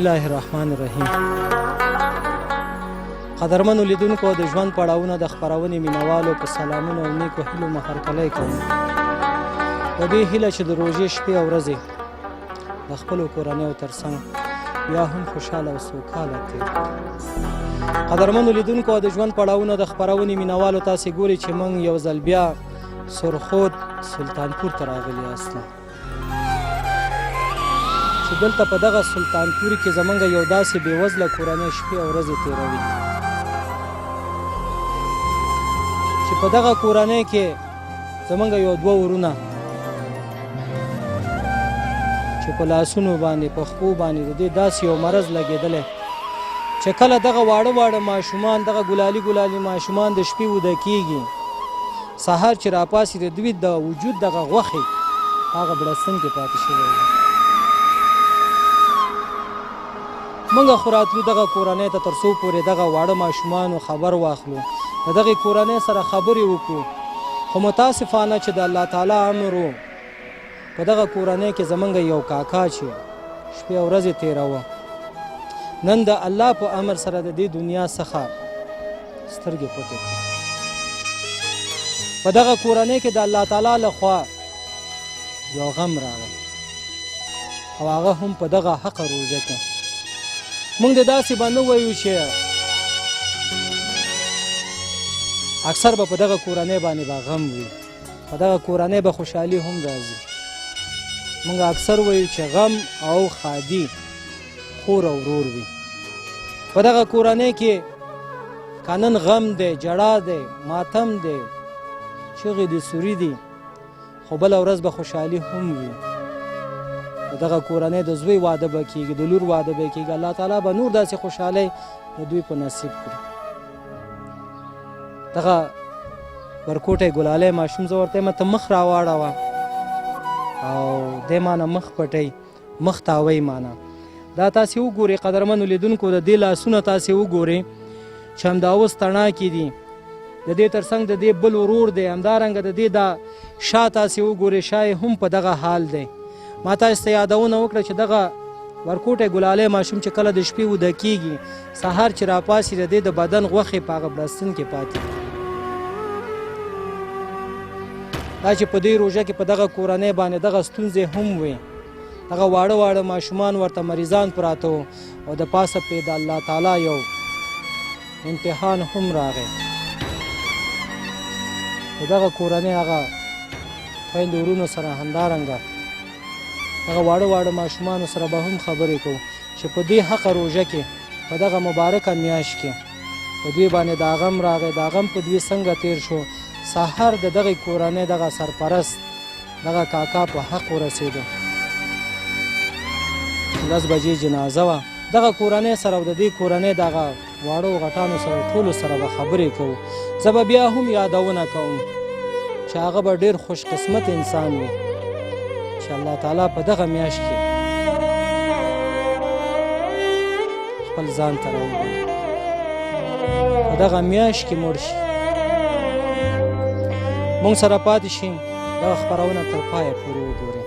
الله الرحمن الرحیم. قدرمنو لیدونکو، د ژوند پړاوونه د خپرونې مینوالو په سلامونو او نیکو هیلو مو هرکلی کوم. په دې هیله چې د روژې شپې او ورځې د خپلو کورنیو ترڅنګ بیا هم خوشحاله او سوکاله تېر کړو. قدرمنو لیدونکو، د ژوند پړاوونه د خپرونې مینوالو تاسې ګورئ چې موږ یو ځل بیا سرخود سلطانپور ته راغلي یاست، چې دلته په دغه سلطانپور کې زمونږ یو داسې بېوزله کورنۍ شپې او ورځې تېروي، چې په دغه کورنۍ کې زمونږ یو دوه ورونه چې په لاسونو باندې په خپو باندې د دې داسې یو مرض لګېدلی چې کله دغه واړه واړه ماشومان، دغه ګلالي ګلالي ماشومان د شپې وده کېږي، سهار چې راپاسي د دوی د وجود دغه غوښې هغه بړستن کې پاتې شوی دی. موږ خو راتلو دغه کورنۍ ته تر څو پورې دغه واړه ماشومانو خبر واخلو، د دغې کورنۍ سره خبرې وکړو، خو متاسفانه چې د الله تعالی امر و، په دغه کورنۍ کې زمونږ یو کاکا چې شپې او ورځې تېروه، نن د الله په امر سره د دې دنیا څخه سترګې پټې کړې. په دغه کورنۍ کې د الله تعالی لخوا یو غم راغی، او هغه هم په دغه حقه روژه کې. موږ د داسې به نه وایو چې اکثر به په دغه کورنۍ باندې به غم وي، په دغه کورنۍ به خوشحالي هم راځي. موږ اکثر وایو چې غم او ښادي خور او ورور وي. په دغه کورنۍ کې که نن غم دی، جړا دی، ماتم دی، چغې دي، سوري دي، خو بله ورځ به خوشحالي هم وي. د دغه کورنۍ د زوی واده به کېږي، د لور واده به کېږي، الله تعالی به نور داسې خوشحالۍ د دوی په نصیب کړي. دغه ورکوټی ګلالی ماشوم زه ورته یم ته مخ راواړوه، او دی مانه مخ پټی، مخ تاوی مانه. دا تاسې وګورئ قدرمنو لیدونکو، د دې لاسونه تاسې وګورئ چې همدا اوس تڼاکې دي، د دې ترڅنګ د دې بل ورور دی، همدارنګه د دې دا شا تاسې وګورئ، شا یې هم په دغه حال دی. ما تاسې ته یادونه وکړه چې دغه ورکوټی ګلالی ماشوم چې کله د شپې وده کېږي، سهار چې راپاسي د دې د بدن غوښې په هغه بړستن کې پاتې. دا چې په دې روژه کې په دغه کورنۍ باندې دغه ستونزې هم وي، دغه واړه واړه ماشومان ورته مریضان پراته وو، او د پاسه پرې د الله تعالی یو امتحان هم راغی. د دغه کورنۍ هغه خویندو ورونو سره همدارنګه دغه واړه واړه ماشومانو سره به هم خبرې کوو چې په دې حقه روژه کې په دغه مبارکه میاشت کې په دوی باندې دا غم راغی، دا غم په دوی څنګه تیر شو. سهار د دغې کورنۍ دغه سرپرست دغه کاکا په حق ورسېده، 10 بجې جنازه وه. دغه کورنۍ سره او د دې کورنۍ دغه واړو غټانو سره ټولو سره به خبرې کوو. زه به بیا هم یادونه کوم چې هغه به ډېر خوش قسمت انسان وي چې الله تعالی په دغه میاشت کې خپل ځان ته راوبولي، په دغه میاشت کې مړ شي. موږ سره پاتې شئ، دغه خپرونه تر پایه پورې وګورئ.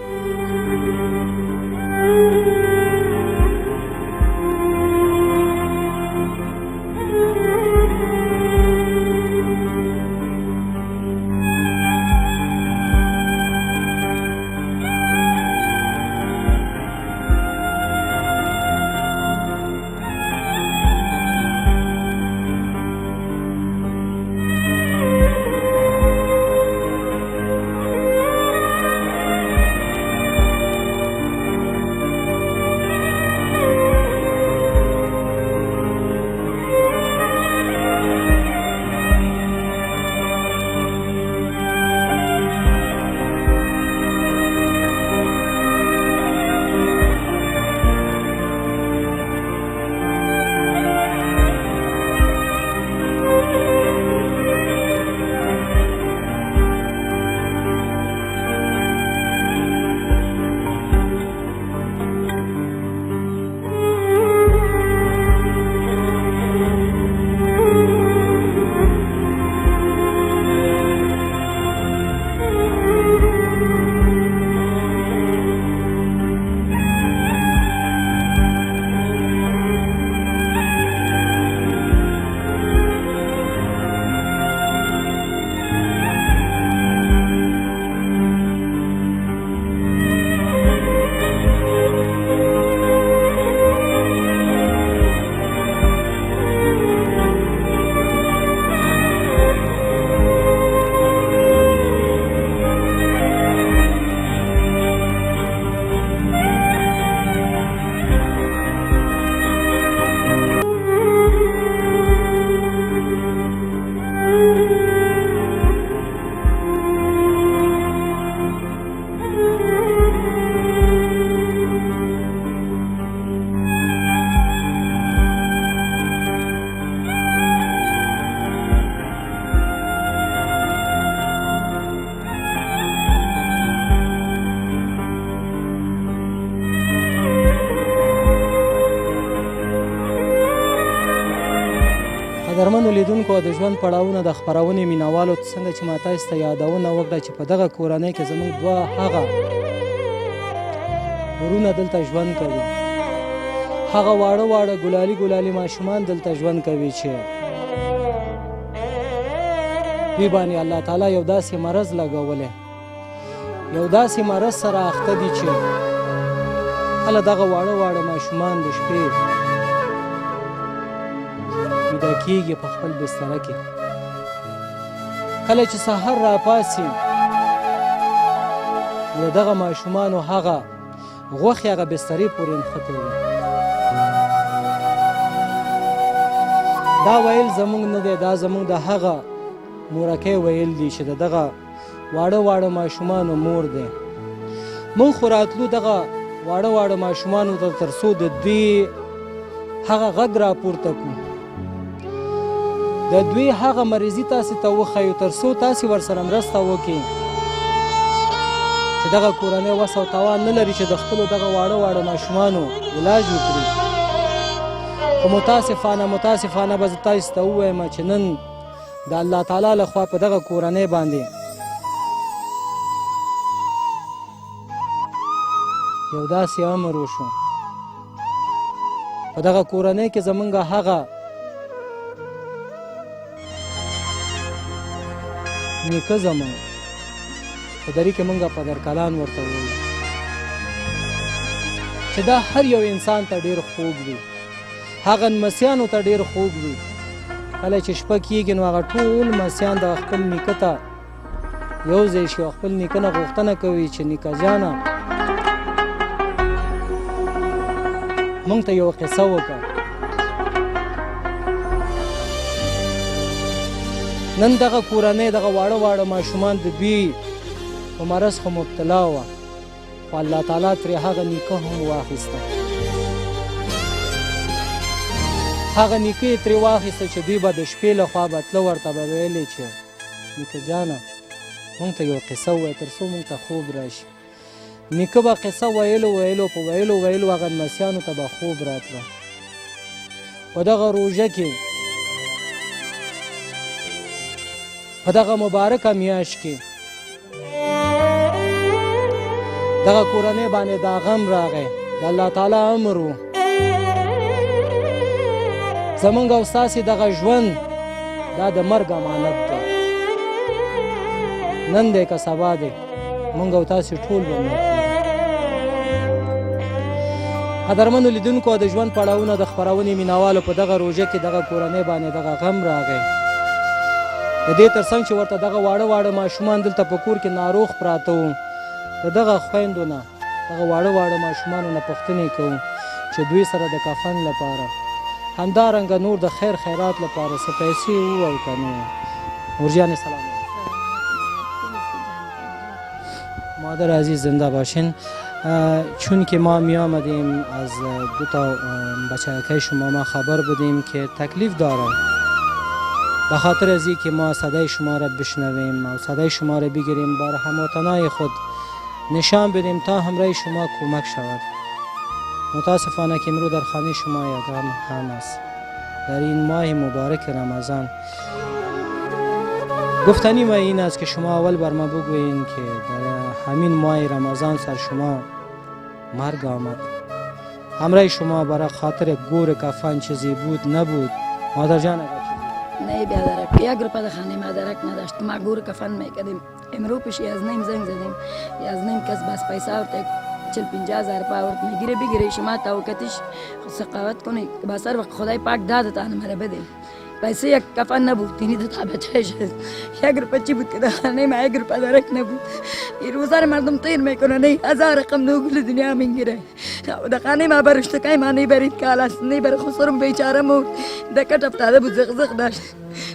لیدونکو د ژوند پړاوونه د خپرونې مینوالو څنګه چې ما تاسو ته یادونه وکړه چې په دغه کورنۍ کې زموږ دوه هغه ورونه دلته ژوند کوي، هغه واړه واړه ګلالي ماشومان دلته ژوند کوي چې دوی باندې الله تعالی یو داسې مرض لګولی، یو داسې مرض سره اخته دي چې کله دغه واړه ماشومان د شپې ویده کېږي په خپل بستره کې، کله چې سحر راپاڅي نو د دغه ماشومانو هغه غوښې هغه بسترې پورې نښتې وي. دا ویل زموږ نه دی، دا زموږ د هغه مورکۍ ویل دي چې د دغه واړه ماشومانو مور دی. موږ خو راتلو دغه واړه ماشومانو ته تر څو د دوی هغه غږ راپورته کړو، د دوی هغه مریضي تاسې ته وښیو تر څو تاسې ورسره مرسته وکړئ چې دغه کورنۍ وس او توان نه لري چې د خپلو دغه واړه ماشومانو علاج وکړي. خو متاسفانه به زه تاسو ته ووایم چې نن د الله تعالی لخوا په دغه کورنۍ باندې یو داسې امر وشو، په دغه کورنۍ کې زمونږ هغه نیکه زمونږ په دري کې مونږ پدرکلان ورته وایو چې دا هر یو انسان ته ډېر خوږ وي، هغه نمسیانو ته ډېر خوږ وي. کله چې شپه کېږي نو هغه ټول مسیان د خپل نیکه ته یو ځای شي او خپل نیکه نه غوښتنه کوي چې نیکه جانه مونږ ته یوه قصه وکړه. نن دغه کورنۍ دغه واړه ماشومان د دوی په مرض خو مبتلا وه، خو الله تعالی ترې هغه نیکه هم واخیسته، هغه نیکه یې ترې واخیسته چې دوی به د شپې لخوا به تله ورته به ویلې چې نیکه جانه مونږ ته یو قصه ووایه تر څو مونږ ته خوب راشي. نیکه به قصه ویلو په ویلو هغه نمسیانو ته به خوب راتله. په دغه روژه کې په دغه مبارکه میاشت کې دغه کورنۍ باندې دا غم راغی، د الله تعالی امر و زمونږ او ستاسې دغه ژوند دا د مرګ امانت دی، نن دی که سبا دی مونږ او تاسې ټول به مړه کېږو. قدرمنو لیدونکو د ژوند پړاوونه د خپرونې مینوالو په دغه روژه کې دغه کورنۍ باندې دغه غم راغی، د دې تر څنګ چې ورته دغه واړه ماشومان دلته په کور کې ناروغ پراته وو، د دغه خویندو نه دغه واړه ماشومانو نه پوښتنې کوو چې دوی سره د کفن لپاره همدارنګه نور د خیرات لپاره څه پیسې وو او که نه وو. مورجان سلام مادر عزیز زنده باشین. چون که ما می آمدیم از دو تا بچه‌که شما ما خبر بودیم که تکلیف داره، به خاطر از اینکه ما صدای شما را بشنویم و صدای شما را بگیریم بر هموطنای خود نشان بدیم تا همراه شما کمک شود. متاسفانه که امروز در خانه شما یک غم هم است. در این ماه مبارک رمضان گفتنی ما این است که شما اول بر ما بگویین که در همین ماه رمضان سر شما مرگ آمد، همراه شما برای خاطر گور کفن چیزی بود نبود؟ مادر جان نه بیادرک، یک روپه خانه مادرک نداشت، ما گور کفن میکردیم. امرو پیش یازنیم زنگ زدیم، یازنیم کس بس پیسه ورته 40-50,000 پاورت میگیره بگیره شما تا وقتش سقاوت کنی که با سر وقت خدای پاک داده تا مرا بده. پیسه یک کفن نبود، تینی دو تا بچهش یک روپه چی بود که در خانه ما یک روپه درک نبود. این روزا مردم تیر میکنه، نه 1000 رقم نوگل دنیا میگیره. در خانه ما برشته که ما نیبرید کالاست، نیبر خسرم بیچاره مود دکت افتاده بود، زغزغ داشت.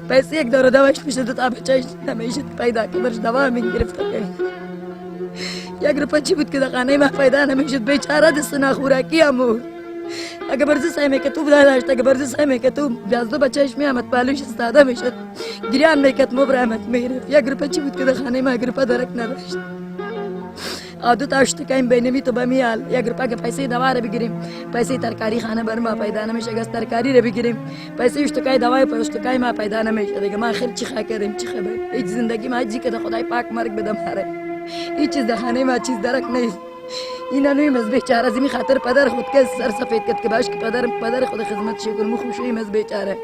پیسه یک دور دوایش میشه، دو تا بچهش نمیشه پیدا که برش دوا میگرفت. یک روپه چی بود که در خانه ما پیدا نمیشد، بیچاره دست خوراکی امور. اگه برزی سایمه که تو داشت، اگه برزی سایمه که تو بیاز دو بچهش میامد پالوش استاده میشد، گریان میکرد مبرمت میگرفت. یک روپه چی بود که در خانه ما یک روپه درک نداشت. دو تا اشتکایم بینمی تو بمیال 1 روپا که پیسه دوا رو بگیریم، پیسه ترکاری خانه بر ما پیدا نمیشه، گاز ترکاری رو بگیریم، پیسه اشتکای دوای پر اشتکای ما پیدا نمیشه دیگه. ما آخر چی خواهی کردیم چی خبر؟ هیچ زندگی ما هیچی که خدای پاک مرگ بدم هره، هیچ چیز در خانه ما چیز درک نیست. اینا نویم از بیچاره از این خاطر پدر خود که سر سفید کرد که باش که پدر خود خدمت شکر مو خوشیم از بیچاره.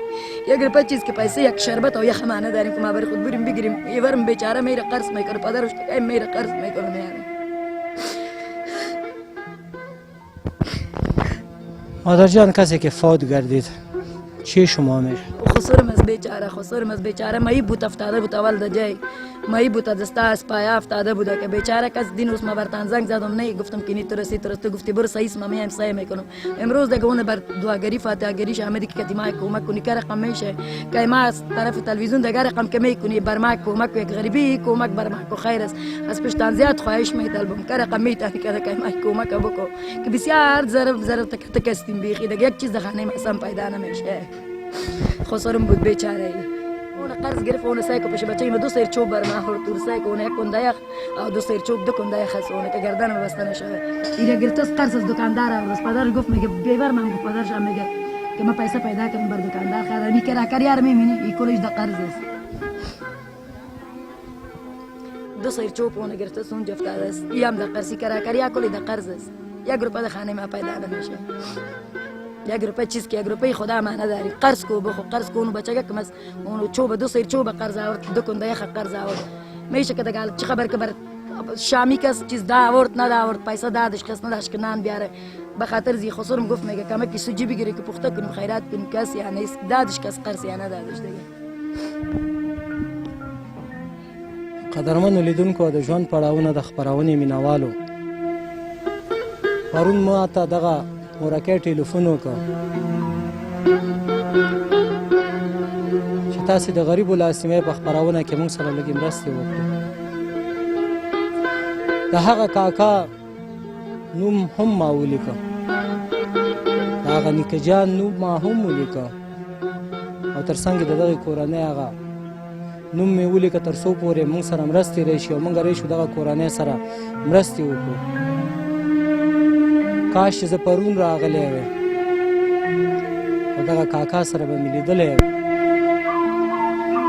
1 روپا چیز که پیسه یک شربت و یک خمانه داریم که ما بر خود بریم بگیریم، یه ورم بیچاره میره قرض میکنه، پدرش که میره قرض میکنه میاره. مادر جان کسی که فوت گردید چی شما میشه؟ خسرم از بیچاره مایی بود افتاده بود اول در جای مایی بود دسته از پایه افتاده بود که بیچاره کس دین روز ما برتان زنگ زدم نه گفتم که نیت رسی تو گفتی برو سعی اسم می سعی میکنم. امروز دیگه اون بر دعاگری فاتحه‌گری شامدی که ما کمک کنی که رقم میشه که ما از طرف تلویزیون دیگه رقم که میکنی بر ما کمک یک غریبی کمک بر ما کو خیر است از پشتان زیاد خواهش میطلبم که رقم میتونی که ما کمک بکو که بسیار ضرب تک استیم بیخی دیگه یک چیز دخانه مثلا پیدا نمیشه. خسرم بود بیچاره اون قرض گرفت اون سایکو پیش بچه ما 2 سیر چوب بر ما هر تور سایکو اون یک کندایخ او 2 سیر چوب 2 کندایخ خاص اون که گردن ما بسته نشه اینا گرفت قرض از دکاندار از پدر گفت میگه بیبر من گفت پدرش میگه که ما پیسه پیدا کنم بر دکاندار خدا می کرا کاریار میبینی ای کولش د قرض است 2 سیر چوب اون گرفت سون جفت است ایام د قرضی کرا کاریا کولی د قرض است 1 روپا د خانه ما پیدا نمیشه 1 روپا چیز که 1 روپا خدا ما نداری قرض کو بخو قرض کو اون بچه که مس اون چوب 2 سیر چوب قرض آورد 2 کنده یخ قرض آورد میشه که دگال چه خبر که بر شامی کس چیز دا آورد نه دا آورد پیسه دادش کس نداش که نان بیاره به خاطر زی خسرم گفت میگه کما کی سوجی بگیری که پخته کنیم خیرات کنیم کس یا نیست دادش کس قرض یا نه دادش دیگه. قدرمنو لیدونکو د ژوند پړاوونه د خپرونې مینوالو پرون ما ته دغه مورکۍ ټلیفون وکړ چې تاسې د غریبو لاسنیوی په خپرونه کې موږ سره لږې مرستې وکړو. د هغه کاکا نوم هم ما ولیکه، د هغه نیکه جان نوم ما هم ولیکه او تر څنګ د دغې کورنۍ هغه نوم مې ولیکه تر څو پورې موږ سره مرستې راشي او موږ راشو دغه کورنۍ سره مرستې وکړو. کاش چې زه پرون راغلی وی او دغه کاکا سره به مې لیدلی وی،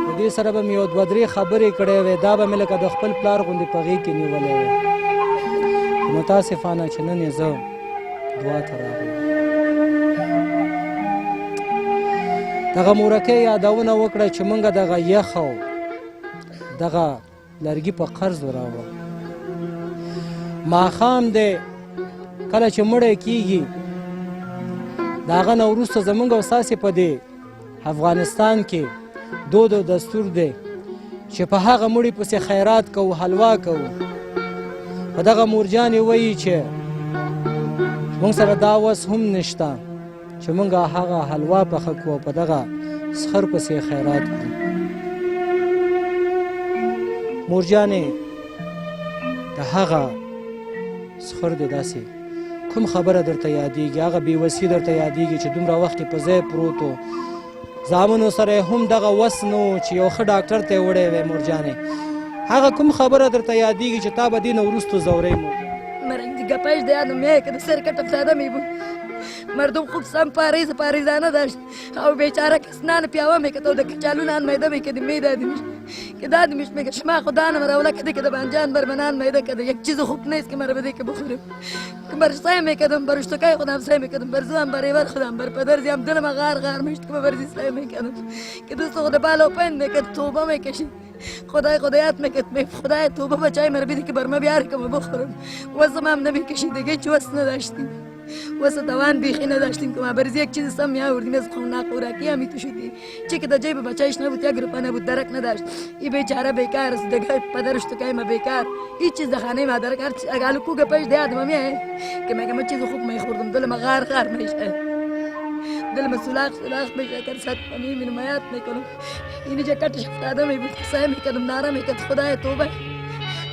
د دې سره به مې یو 2-3 خبرې کړی وی، دا به مې لکه د خپل پلار غوندې په غېږ کې نیولی وی. متاسفانه چې نن یې زه دعا ته راغلم. دغه مورکۍ یادونه وکړه چې موږ دغه یخ او دغه لرګي په قرض وراوړه. ماښام دی کله چې مړی کیږي د هغه نه وروسته زموږ او ستاسې په دې افغانستان کې دود او دستور دی چې په هغه مړي پسې خیرات کوو، حلوا کوو. په دغه مورجانې وایي چې موږ سره دا وس هم نشته چې موږ هغه حلوا پخه کړو او په دغه سخر پسې خیرات کړو. مورجانې د هغه سخر دی داسې کوم خبره درته یادېږي؟ هغه بېوسي درته یادېږي چې دومره وخت په ځای پروت و، زامنو سره هم دغه وس نه و چې یو ښه ډاکټر ته یې وړی وی؟ مورجانې هغه کوم خبره درته یادېږي چې تا به دې نه وروستو ځوری؟ مرنگ دیگه پیش دیادم میه که سر کت افتاده می بود مردم خوب سم پاریزانه داشت او بیچاره کس نان پیاوه میکرد و دکه چالو نان میده میکردیم میدادیمش که دادیمش میگه شما خدا نمره اولا کده که بانجان بر منان میده کده یک چیز خوب نیست که مرا بده که بخورم که بر سعی میکردم بر اشتکای خودم سعی میکردم بر زوام بر ایوار خودم بر پدر زیم دلم غار میشت که برزی سعی میکردم که دوست خود بالا پن میکرد توبه میکشید خدایات میکرد خدای توبه بچای مرا بده که بر ما بیاره که ما بخورم واسم هم نمیکشید دیگه چی واسه نداشتیم واسه دوان بیخی نداشتیم که ما برزی یک چیز سم میآوردیم از خونه خوراکی همی تو شدی چی که در جیب بچایش نبود 1 روپا نبود درک نداشت این بیچاره بیکار است دیگه پدرش تو که ما بیکار هیچ چیز در خانه ما درک اگه کوگه پیش دیادم میه که میگه ما چیز خوب میخوردم دل ما غار میشه دل ما سلاخ میشه که صد پنیر نمایات میکنم اینی جا کتش افتاده میبود سعی میکردم ناره میکرد خدای توبه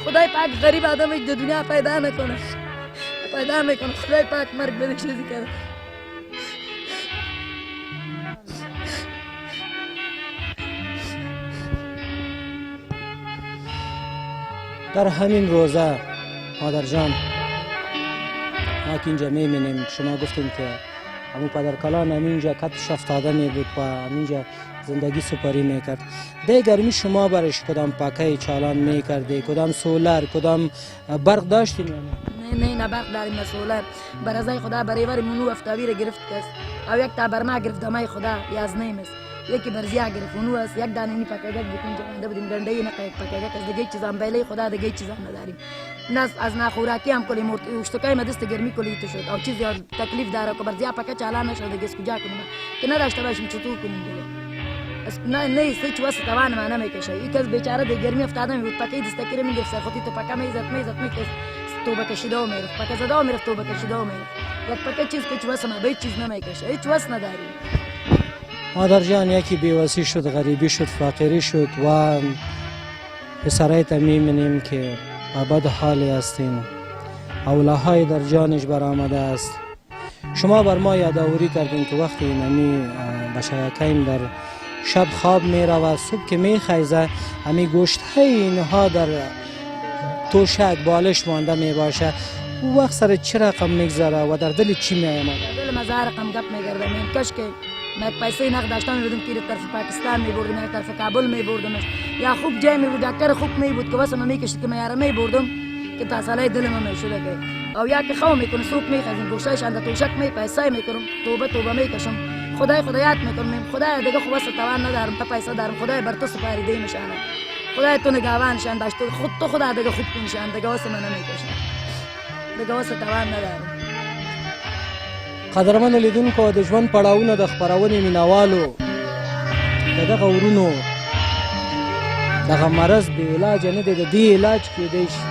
خدای پاک غریب آدم در دنیا پیدا نکنه خدای پاک مرگ بده چیزی کرد. در همین روزه مادر جان، ما که اینجا میبینیم شما گفتیم که همون پدرکلان همینجا کتش افتاده می بود و همینجا زندگی سپری میکرد. ده گرمی شما برش کدام پکه چالان میکردی؟ کدام سولر، کدام برق داشتیم؟ نه برق داریم، نه سولر. بر ازای خدا برای منو افتاوی رو گرفت کس او یک تا برما گرفت دمای خدا یاز نیمس یکی برزیا گرفت اونو است یک دانه نی پکه گفت بکن جوانده بودیم گنده نه یک پکه کس دیگه چیزام بیلی خدا دیگه چیزام نداریم. ناس از ناخوراکی هم کلی مرد اشتکای مدست گرمی کلی تو شد او چیز تکلیف داره که برزیا پکه چالان نشد دیگه اسکو جا کنیم که نداشته باشیم چطور کنیم دیگه. نه سیچ واسه توان ما نمیکشه. یک از بیچاره دیگه گرمی افتاده می بود پکه دستکیره میگرفت سرخوتی تو پکه میزد میکس توبه کشیده و میرفت پکه زده و میرفت توبه کشیده و میرفت. یک پکه چیز که واسه ما به چیز نمیکشه، هیچ واسه نداریم. مادر جان یکی بیوسی شد، غریبی شد، فقیری شد و پسرای تا میبینیم که بد حالی هستین، اولاهای در جانش برآمده است. شما بر ما یادآوری کردین که وقتی نمی بشایکیم در شب خواب می رود، صبح که می خیزه همی گوشت های اینها در توشک بالش مانده می باشه. او وقت سر چه رقم میگذره و در دل چی می آمد؟ در دل مزار رقم گپ میگرده. من کاش که من پیسه نقد داشتم میبودم که طرف پاکستان میبردم یا طرف کابل میبردم یا خوب جای میبود دکتر خوب میبود که واسه من میکشید که من یارم میبردم که تا سالای دل من میشده که او یا که خواه میکنه صبح میخزیم گوشتایش انده توشک می پیسه میکنم توبه میکشم خدایات میکنم خدای دیگه خوب واسه توان ندارم تا پیسه دارم خدای بر تو سپاریده میشانه خدای تو نگاهانشان داشت خود تو خدا دیگه خوب کنشان دیگه واسه من نمیکشه دیگه واسه توان ندارم. قدرمنو لیدونکو د ژوند پړاوونه د خپرونې مینوالو د دغه ورونو دغه مرض بې علاجه نه دی، د دې علاج کیدی شي،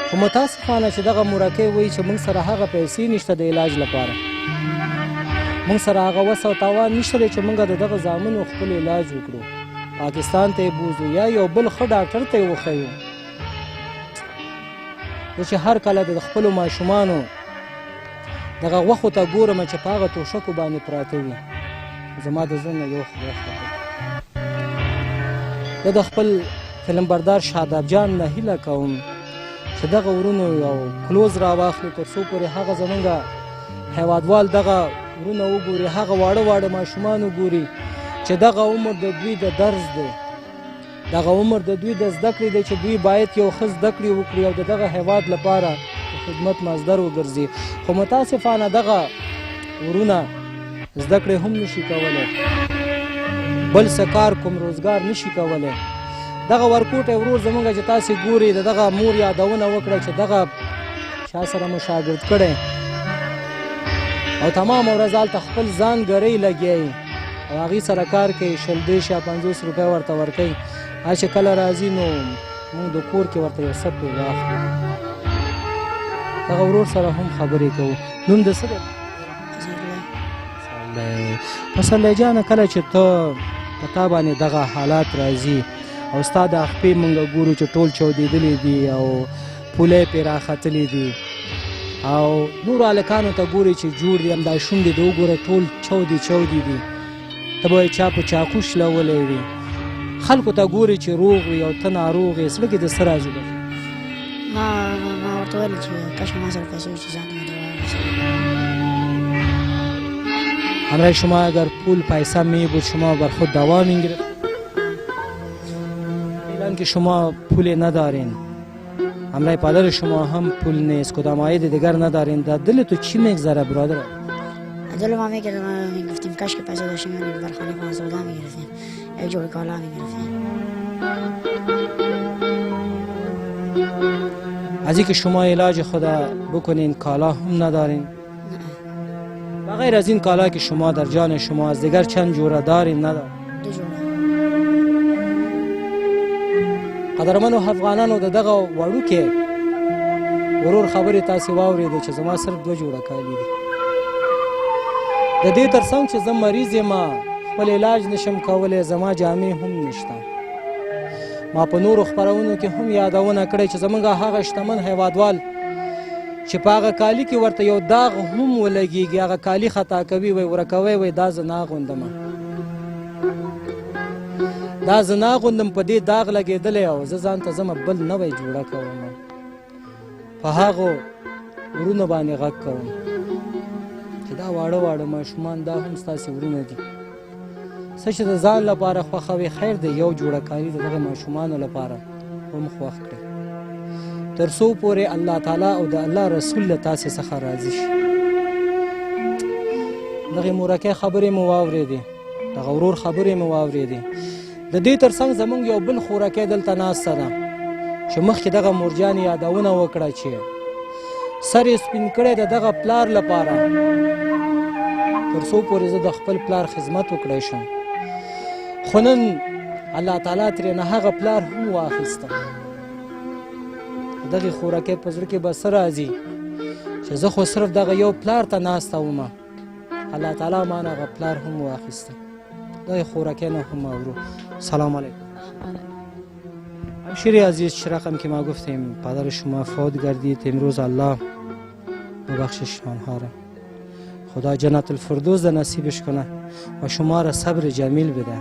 خو متاسفانه چې دغه مرکه وایي چې موږ سره هغه پیسې نشته د علاج لپاره، موږ سره هغه وس او توان نشته دی چې موږ د دغه زامنو خپل علاج وکړو، پاکستان ته یې بوځو یا یو بل ښه ډاکټر ته یې وښیو. زه چې هر کله د خپلو ماشومانو دغه غوښو ته ګورم چې په هغه توشکو باندې پراته وي، زما د زړه نه یو خدای خبر. زه د خپل فلم بردار شاداب جان نه هیله کوم چې دغه ورونو یو کلوز راواخلي تر څو پورې هغه زمونږ هیوادوال دغه ورونه وګوري، هغه واړه ماشومان وګوري چې دغه عمر د دوی د درس دی، دغه عمر د دوی د زده کړې دی چې دوی باید یو ښه زده کړې وکړي او د دغه هیواد لپاره خدمت مصدر وګرځي. خو متاسفانه دغه ورونه زده کړې هم نشي کولی، بل څه کار کوم روزګار نشي کولی. دغه ورکوټی ورور زمونږ چې تاسې ګوري د دغه مور یادونه وکړه چې دغه چا سره مو شاګرد کړی او تمام ورځ هلته خپل ځان ګرۍ لګیایي او هغې سره کار کوي، 20 یا 50 روپۍ ورته ورکوي. هغه چې کله راځي نو موږ د کور کې ورته یو څه پرې واخلو. دغه ورور سره هم خبرې کوو. نوم د څه دی؟ پسرلی جانه، کله چې ته په تا باندې دغه حالات راځي او ستا د خپې موږ ګورو چې ټول چاودېدلي دي او پولې پرې راختلي دي او نورو هلکانو ته ګورې چې جوړ دي، همدا شونډې د وګوره ټول چاودې دي، ته به یې چا په چاقو شلولی وي. خلکو ته ګورې چې روغ وي او ته ناروغ یې، زړه کې د څه راځي؟ ما ورته ویل چې کاش ما سره پیسې وي چې ځان مې دوا همراه شما اگر پول پیسه می بود شما بر خود دوا می گرفت. الان که شما پول ندارین، همراه پدر شما هم پول نیست، کدام عاید دیگر ندارین، در دل تو چی میگذره برادر؟ دل ما میگرد میگفتیم کاش که پیسه داشتیم یعنی برخانه خانه سودا میگرفتیم یک جور کالا میگرفتیم. از اینکه شما علاج خود بکنین کالا هم ندارین؟ بغیر از این کالا که شما در جان شما از دیگر چند جوره دارین ندارین؟ 2 جوره. قدرمنو افغانانو د دغه وړو کې ورور خبرې تاسې واورېدې چې زما صرف 2 جوړه کالي دي. د دې ترڅنګ چې زه مریض یم، خپل علاج نشم کولی، زما جامې هم نشته. ما په نورو خپرونو کې هم یادونه کړې چې زمونږ هغه شتمن هیوادوال چې په هغه کالي کې ورته یو داغ هم ولګېږي، هغه کالي خطا کوي وی ورکوي وی دا زه ناغوندمه، دا زه ناغوندم، په دې داغ لګېدلی او زه ځان ته ځمه بل نوی جوړه کوم. په هغو ورونو باندې غږ کوم چې دا واړه واړه ماشومان دا هم ستاسې ورونه دي. څه چې د ځان لپاره خوښوي خیر دی، یو جوړه کاري د دغه ماشومانو لپاره هم خوښ کړئ، تر څو پورې الله تعالی او د الله رسول له تاسې څخه راضي شي. دغې مورکۍ خبرې مو واورېدې، دغه ورور خبرې مو واورېدې. د دې تر څنګ زموږ یو بل خورکۍ دلته ناسته ده چې مخکې دغه مورجانې یادونه وکړه چې سر یې سپین کړی د دغه پلار لپاره تر څو پورې زه د خپل پلار خدمت وکړی شم. خو نن الله تعالی ترېنه هغه پلار هم واخیسته. دغې خورکۍ په زړه کې به څه راځي چې زه خو صرف دغه یو پلار ته ناسته ومه، الله تعالی ما نه هغه پلار هم واخیسته. دغې خورکۍ نه هم اورو. سلام علیکم. همشیری عزیز، چه رقم که ما گفتیم پدر شما فوت گردید، امروز الله ببخشش آنها را، خدا جنت الفردوس را نصیبش کنه و شما را صبر جمیل بده.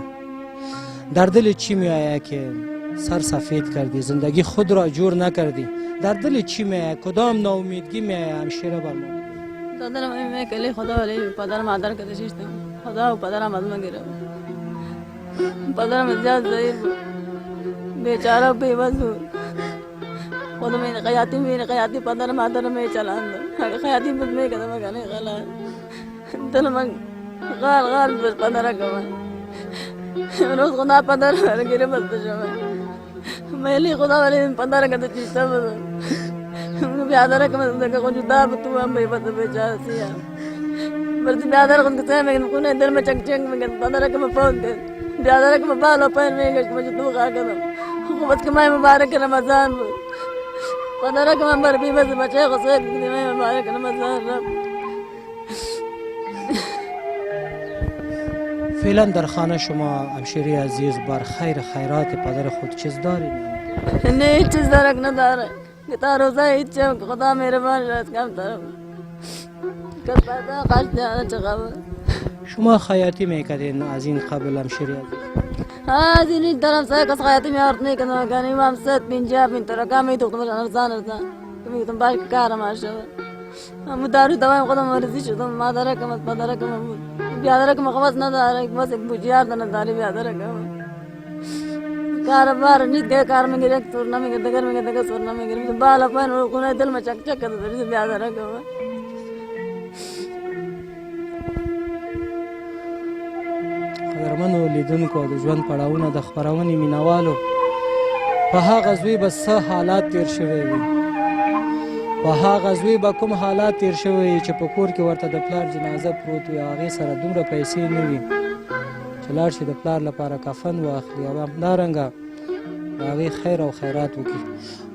در دل چی می آید که سر سفید کردی، زندگی خود را جور نکردی؟ در دل چی می آید؟ کدام ناامیدگی می آید؟ همشیره برمان دادرم من کلی خدا ولی پدرم مادر کده شیشتم، خدا و پدرم از من گرفت. پدرم زیاد ضعیف بیچاره بی‌بس بود. خود من قیاتی پدر مادر میں چلاند قیاتی بود میں کدم گنے غلا دل من غال بس پدر کما روز خدا پدر گره بس شما ملی خدا ولی پدر کده چیستا بود بیادر کما دکا کو جدا تو ہم بی‌بس بیچاره سیا برتی بیادر کو کتے میں کونے دل میں چک چک میں پدر کما فوت دے بیادر کما بالا پیر میں گش مجھ تو کا کدم بس کمائے مبارک رمضان پدر کما بر بی بس بچے غصے کمائے مبارک رمضان رب. فعلا در خانه شما همشیری عزیز بر خیر خیرات پدر خود چیز دارید؟ نه هیچ چیز درک نداره که تا روزه هیچ خدا مهربان شد کم طرف کس پیدا خرج دیانه چه خبر. شما خیاطی میکردین از این قبل همشیری عزیز؟ از این طرف سعی کس خیاطی میارت میکنم که امام سید پینجا پین ترکا میتوختم ارزان که میگفتم باش کارم شد هم دارو دوایم خودم مرضی شدم مادر کم از پدر کم بود بیادر کم خواست نداره بس یک بوجیار نداری بیادر کم کار بار نیت گه کار میگیره سورنا میگیره دگر میگیره دگر سورنا میگیره بالا پایین رو خونه دل میں چک چک کرده بیادر کم. قدرمنو لیدونکو د ژوند پړاوونه د خپرونې مینوالو په هغه زوی به څه حالات تیر شوی وي، په هغه زوی به کوم حالات تیر شوی وي چې په کور کې ورته د پلار جنازه پروت وي، هغې سره دومره پیسې نه وي چې لاړ شي د پلار لپاره کفن واخلي او همدارنګه د هغې خیر او خیرات وکړي.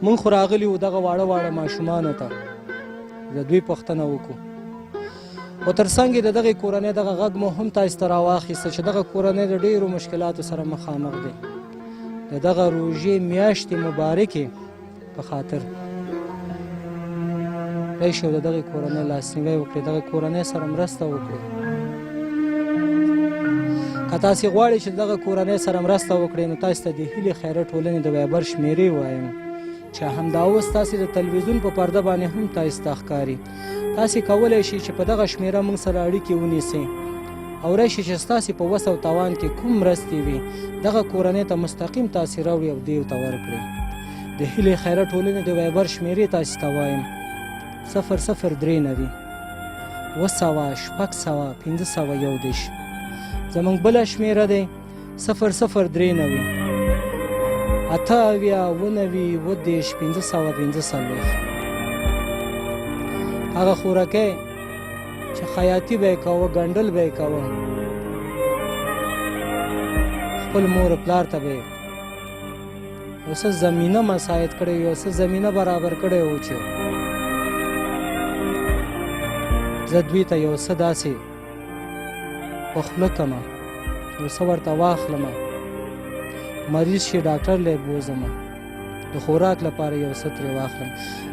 موږ خو راغلي وو دغه واړه واړه ماشومانو ته د دوی پوښتنه وکړو، او تر څنګ د دغې کورنۍ دغه غږ مو هم تاسو ته راواخیسته چې دغه کورنۍ د ډېرو مشکلاتو سره مخامخ دی. د دغه روژې میاشتې مبارکې په خاطر رئیس شو د دغې کورنۍ لاسنیوی وکړي، دغه کورنۍ سره مرسته وکړي. که تاسې غواړئ چې دغه کورنۍ سره مرسته وکړئ نو تاسو ته د هیلې خیرات ټولنې د وایبر شمېرې وایم چې همدا اوس تاسې د تلویزیون په پرده باندې هم تاسو ته ښکاري. تاسې کولی شئ چې په دغه شمېره موږ سره اړیکې ونیسئ او راشئ چې ستاسې په وس او توان کې کوم مرستې وي دغه کورنۍ ته مستقیم تاسې راوړئ او دې ته ورکړئ. د هیلې خیرات ټولنې د وایبر شمېرې تاسې ته وایم 003 900 زمونږ بله شمېره دی 003 545 هغه خورکۍ چې خیاطي به یې کوه ګنډل به یې کوه خپل مور پلار ته به یې یو څه زمینه مساعد کړی یو څه زمینه برابر کړی و چې زه دوی ته یو څه داسې په خوله کړمه یو څه ورته واخلمه مریض شي ډاکټر لی بوځمه د خوراک لپاره یو څه ترې واخلم.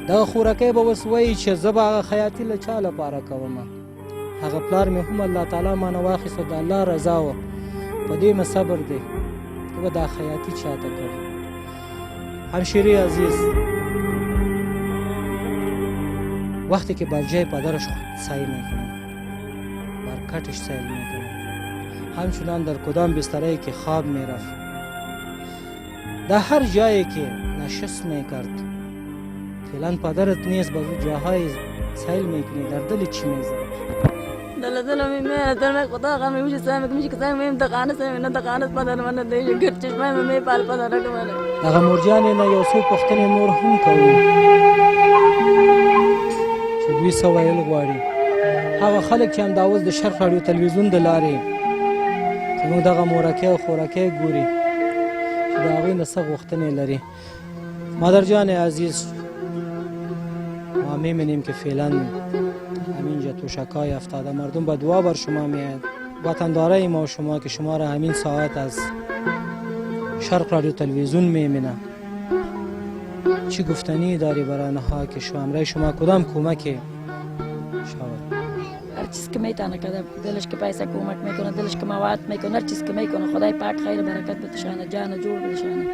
دغه خورکۍ به اوس وایي چې زه به هغه خیاطي له چا لپاره کومه. هغه پلار مې هم الله تعالی مانه واخیست د الله رضا وه په دې مې صبر دی که به دا خیاطي چاته کوم. همشیري عزیز وقتی که بر جای پدرش سعی میکنه، بر کتش سعی میکنه، همچنان در کدام بستری که خواب میرفت، در هر جایی که نشست میکرد، فعلا پدرت نیست به جاهای سیل میکنی، در دل چی میزنی؟ دل میره در من خدا غم میشه سعی میکنم که سعی میکنم دقانه سعی نه دقانه پدر من دیگه گرچه من میپال پدر که من دغه مرجان نه یو څو پوښتنې نور هم کوي چې دوی څه ویل غواړي. هغه خلک چې همدا اوس د شرق راډیو تلویزیون د لارې زموږ دغه مورکې او خوراکې ګوري چې د هغوی نه څه غوښتنې لري. مادرجان عزیز، ما می‌بینیم که فعلا همینجا توشکای افتاده، مردم به دعا بر شما میاد. وطنداره ما و شما که شما را همین ساعت از شرق رادیو تلویزیون میبینه، چی گفتنی داری برای آنها که همراه شما کدام کمکی شود؟ هر چیز که میتونه که دلش که پیسه کمک میکنه، دلش که مواد میکنه، هر چیز که میکنه خدای پاک خیر برکت بتشانه، جان جور بتشانه،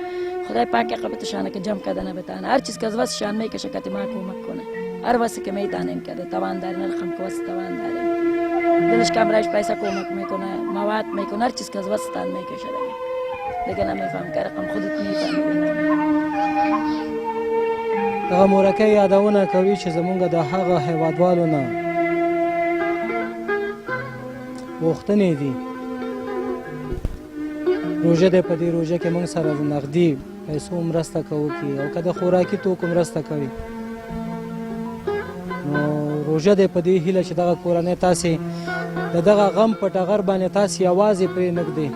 خدای پاک عقل بتشانه که جمع کردن بتانه. هر چیز که از واسه شان میکشه که ما کمک کنه، هر واسه که میتونیم که توان داریم، نرخم که واسه توان داریم، دلش که همراهش پیسه کمک میکنه، مواد میکنه، هر چیز که از واسه تان میکشه دیگه نمیفهم که رقم خودت میفهم. دغه مورکه یادونه کوي چې زمونږ د هغه هیوادوالو نه غوښتنې دي روژه دی، په دې روژه کې موږ سره د نغدي پیسو مرسته کوو او که د خوراکي توکو مرسته کوي، نو روژه دی په دې هیله چې دغه کورنۍ تاسې د دغه غم په ټغر باندې تاسې یوازې پرې نږدې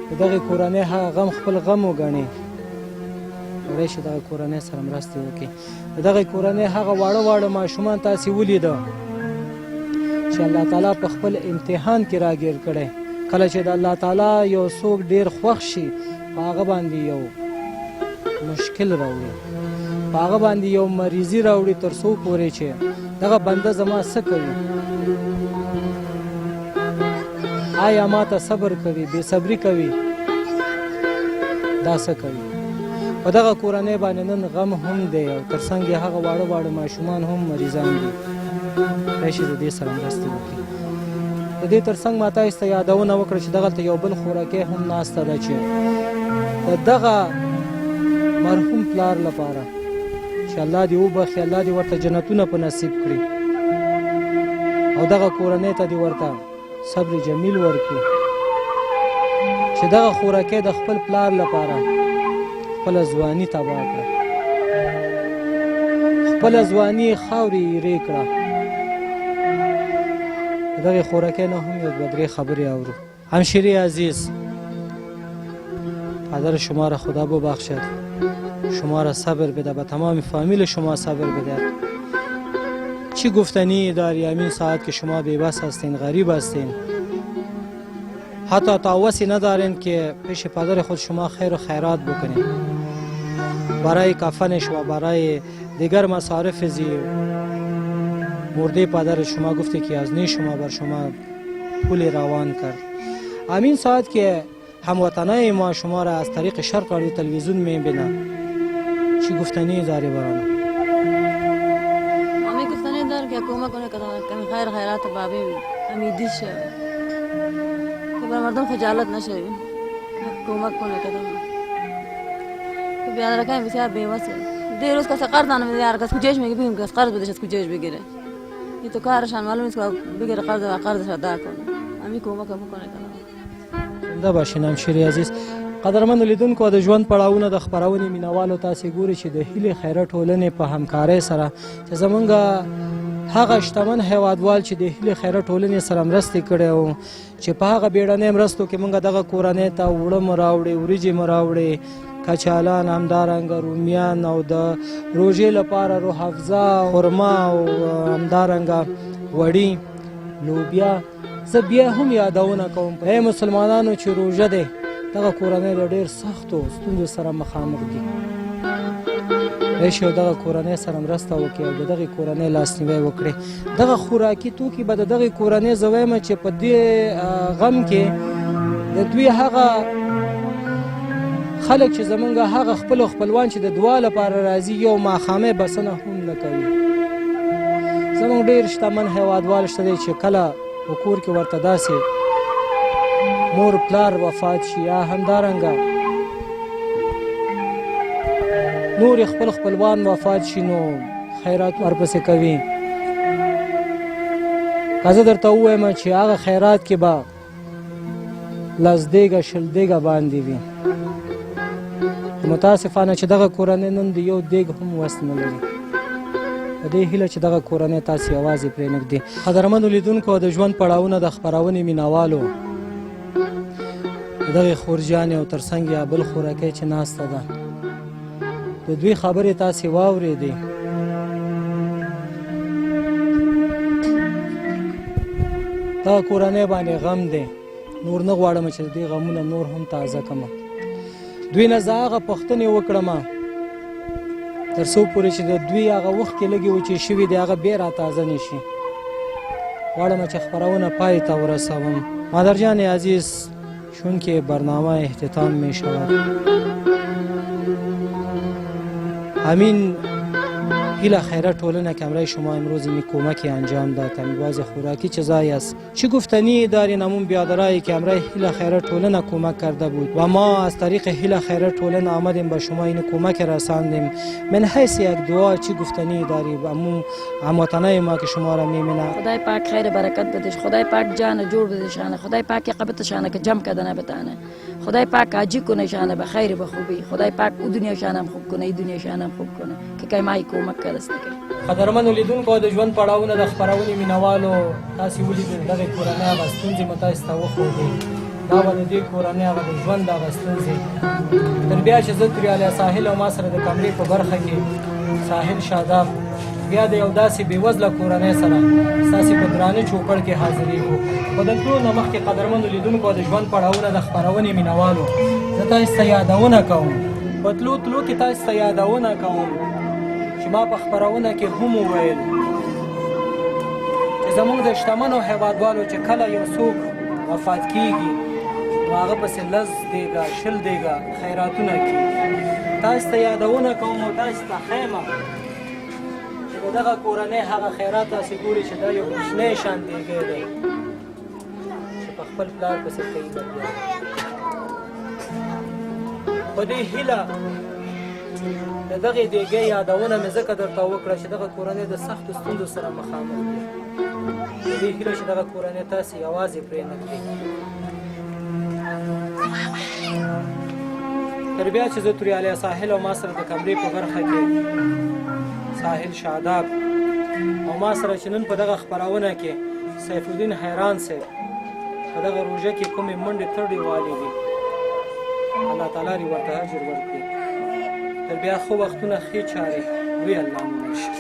د دغې کورنۍ هغه غم خپل غم وګڼي، وړی شي دغه کورنۍ سره مرستې وکړي. د دغې کورنۍ هغه واړه واړه ماشومان تاسې ولیده چې الله تعالی په خپل امتحان کې راګیر کړی. کله چې د الله تعالی یو څوک ډېر خوښ شي، په هغه باندې یو مشکل راوړي، په هغه باندې یو مریضي راوړي، تر څو پورې چې دغه بنده زما څه کوي، آیا ما ته صبر کوي، بې صبري کوي، دا څه کوي. په دغه کورنۍ باندې نن غم هم دی او تر څنګ یې هغه واړه واړه ماشومان هم مریضان دي. راشي د دې سره مرستې وکړي. د دې تر څنګ ما تاسو ته یادونه وکړه چې دغلته یو بل خوراکۍ هم ناسته ده چې د دغه مرحوم پلار لپاره چې الله دې وبخي، الله دې ورته جنتونه په نصیب کړي او دغه کورنۍ ته دې ورته صبر جمیل ورکړي چې دغه خوراکۍ د خپل پلار لپاره خپله ځواني تباه کړه، خپله ځواني خاورې ایرې کړه. د دغې خوراکۍ نه هم یو دوه درې خبرې اورو. همشیری عزیز، پدر شما را خدا ببخشد، شما را صبر بده، به تمام فامیل شما صبر بده. چی گفتنی داری همین ساعت که شما بی‌بس هستین، غریب هستین، حتی تاوسی ندارین که پیش پدر خود شما خیر و خیرات بکنین، برای کفنش و برای دیگر مصارف زی مرده پدر شما گفته که از نی شما بر شما پول روان کرد. همین ساعت که هموطنای ما شما را از طریق شرق رادیو تلویزیون میبینن، چی گفتنی داری برانه؟ همی گفتنی دار که کمک کنه که خیر خیرات بابی امیدی شه که بر مردم خجالت نشه، کمک کنه که بیان رکن بسیار بیوسه. دیر روز کسی قرض نمیده، هر کس کجاش میگه بگیم کس قرض بدهش از کجاش بگیره. این تو کارشان معلوم نیست که بگیره قرض و قرضش ادا کنه. همین کمک بکنه کنه. زنده باشین همشیری عزیز. قدرمنو لیدونکو، د ژوند پړاوونه د خپرونې مینوالو تاسې ګورئ چې د هیلې خیره ټولنې په همکارۍ سره چې زمونږ هغه شتمن هیوادوال چې د هیلې خیره ټولنې سره مرستې کړې وو چې په هغه بیړنۍ مرستو کې مونږ دغه کورنۍ ته اوړه مو راوړې، وریجې مو راوړې، کچالان، همدارنګه رومیان او د روژې لپاره روح افزا، خرما او همدارنګه وړي، لوبیا. زه بیا هم یادونه کوم ای مسلمانانو چې روژه دی، دغه کورنۍ له ډېر سختو ستونزو سره مخامخ دي. راشئ او دغه کورنۍ سره مرسته وکړئ او د دغې کورنۍ لاسنیوی وکړئ. دغه خوراکي توکي به د دغې کورنۍ زه وایم چې په دې غم کې د دوی هغه خلک چې زمونږ هغه خپلو خپلوان چې د دعا لپاره راځي، یو ماښامۍ بسنه هم نه کوي. زموږ ډېر شتمن هیوادوال شته دی چې کله په کور کې ورته داسې مور پلار وفات شي یا همدارنګه نور خپل خپلوان وفات شي نو خیرات ورپسې کوي. که زه درته ووایم چې هغه خیرات کې به 10 دیګه 20 دیګه باندې وي، متاسفانه چې دغه کورنۍ نن د یو دیګ هم وس نه لري. په دې هیله چې دغه کورنۍ تاسې یوازې پرې نږدې. قدرمنو لیدونکو، د ژوند پړاوونه د خپرونې مینوالو د دغې خورجانې او تر څنګ یا بل خورکۍ چې ناسته ده د دوی خبرې تاسې واورېدې. دغه کورنۍ باندې غم دی، نور نه غواړم چې د دې غمونه نور هم تازه کړم. دوی نه زه هغه پوښتنې وکړم تر څو پورې چې د دوی هغه وخت کې لږې وچې شوي دي هغه بیا را تازه نه شي. غواړم چې خپرونه پای ته ورسوم. مادرجان عزیز، چونکه برنامه اختتام می شود، همین هیله خیره ټولنه کمره شما امروز این کمکی انجام داد. باز خوراکی چیزایی است چه گفتنی داری نمون بیادرایی که امره هیله خیره ټولنه کمک کرده بود و ما از طریق هیله خیره ټولنه آمدیم به شما این کمک رساندیم. من حیث یک دعا چه گفتنی داری به هموطنای ما که شما را میبینه؟ خدای پاک خیر برکت بدهش، خدای پاک جان جور بدهشانه، خدای پاک قبطشانه که جمع کدنه بتانه، خدای پاک عاجی کنه شانه به خیر به خوبی، خدای پاک او دنیا شانم خوب کنه ای دنیا شانم خوب کنه که کای مای کمک کرسته کوي. قدرمنو لیدونکو، د ژوند پړاوونه د خپرونې مینوالو تاسې ولیدل دغې کورنۍ هغه ستونزې مو تاسې ته وښودې. دا به د دې کورنۍ هغه د ژوند هغه ستونزې تر بیا چې زه تریالی ساحل او ما سره د کمرې په برخه کې ساحل شاداب بیا د یو داسې بېوزله کورنۍ سره ستاسې په درانه چوپړ کې حاضرېږو. خو د ټول نه مخکې قدرمنو لیدونکو، د ژوند پړاوونه د خپرونې مینوالو زه تاسې ته یادونه کوم، په تلو تلو کې تاسې ته یادونه کوم چې ما په خپرونه کې هم وویل چې زموږ د شتمنو هیوادوالو چې کله یو څوک وفات کېږي نو هغه پسې 10 دیګه 20 دیګه خیراتونه کېږي. تاسې ته یادونه کوم او تاسې ته ښیم چې د دغه کورنۍ هغه خیرات تاسې ګوري چې دا یو کوچنی شان دیګی دی چې په خپل پلار پسې کوي لګیا. په دې هیله د دغې دیګۍ یادونه مې ځکه درته وکړه چې دغه کورنۍ د سختو ستونزو سره مخامخ دي. د دې هیله چې دغه کورنۍ تاسې یوازې پرې نه کړئ. تر بیا چې زه توریالی ساحل او ما سره د کمرې په برخه کې ساحل شاداب او ما سره چې نن په دغه خپرونه کې سیف الدین حیران صاحب په دغه روژه کې کومې منډې ترډې والې دي، الله تعالی دې ورته اجر ورکړي. تر بیا خو وختونه ښې چارې وی الله مو وشي.